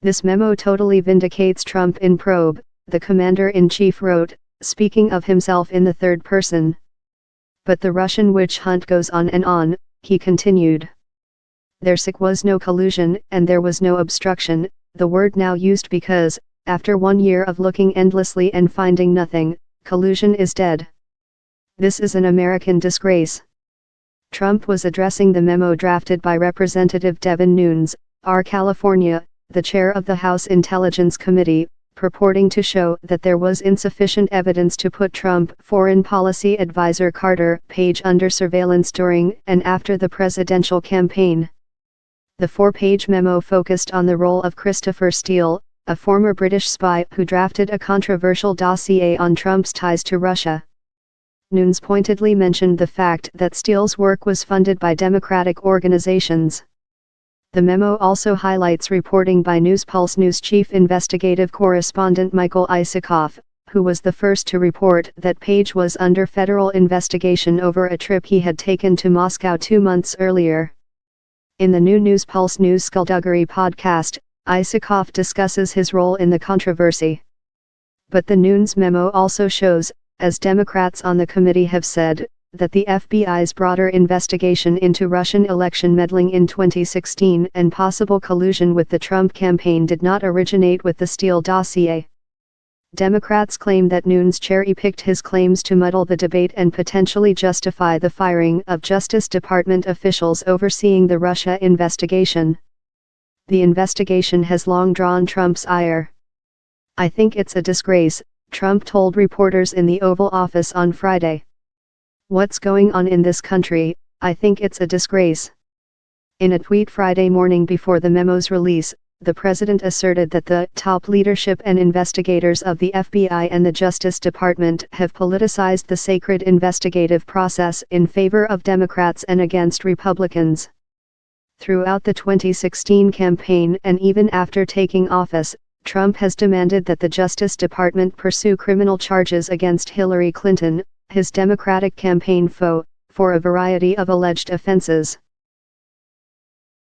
This memo totally vindicates Trump in probe, the commander-in-chief wrote, speaking of himself in the third person. But the Russian witch hunt goes on and on, he continued. There was no collusion and there was no obstruction, the word now used because, after 1 year of looking endlessly and finding nothing, collusion is dead. This is an American disgrace. Trump was addressing the memo drafted by Representative Devin Nunes, R. California, the chair of the House Intelligence Committee, purporting to show that there was insufficient evidence to put Trump Foreign Policy Advisor Carter Page under surveillance during and after the presidential campaign. The 4-page memo focused on the role of Christopher Steele, a former British spy who drafted a controversial dossier on Trump's ties to Russia. Nunes pointedly mentioned the fact that Steele's work was funded by Democratic organizations. The memo also highlights reporting by Newspulse News chief investigative correspondent Michael Isikoff, who was the first to report that Page was under federal investigation over a trip he had taken to Moscow 2 months earlier. In the new Newspulse News Skullduggery podcast, Isikoff discusses his role in the controversy. But the Nunes memo also shows, as Democrats on the committee have said, that the FBI's broader investigation into Russian election meddling in 2016 and possible collusion with the Trump campaign did not originate with the Steele dossier. Democrats claim that Nunes cherry-picked his claims to muddle the debate and potentially justify the firing of Justice Department officials overseeing the Russia investigation. The investigation has long drawn Trump's ire. "I think it's a disgrace," Trump told reporters in the Oval Office on Friday. "What's going on in this country, I think it's a disgrace." In a tweet Friday morning before the memo's release, the president asserted that the top leadership and investigators of the FBI and the Justice Department have politicized the sacred investigative process in favor of Democrats and against Republicans. Throughout the 2016 campaign and even after taking office, Trump has demanded that the Justice Department pursue criminal charges against Hillary Clinton, his Democratic campaign foe, for a variety of alleged offenses.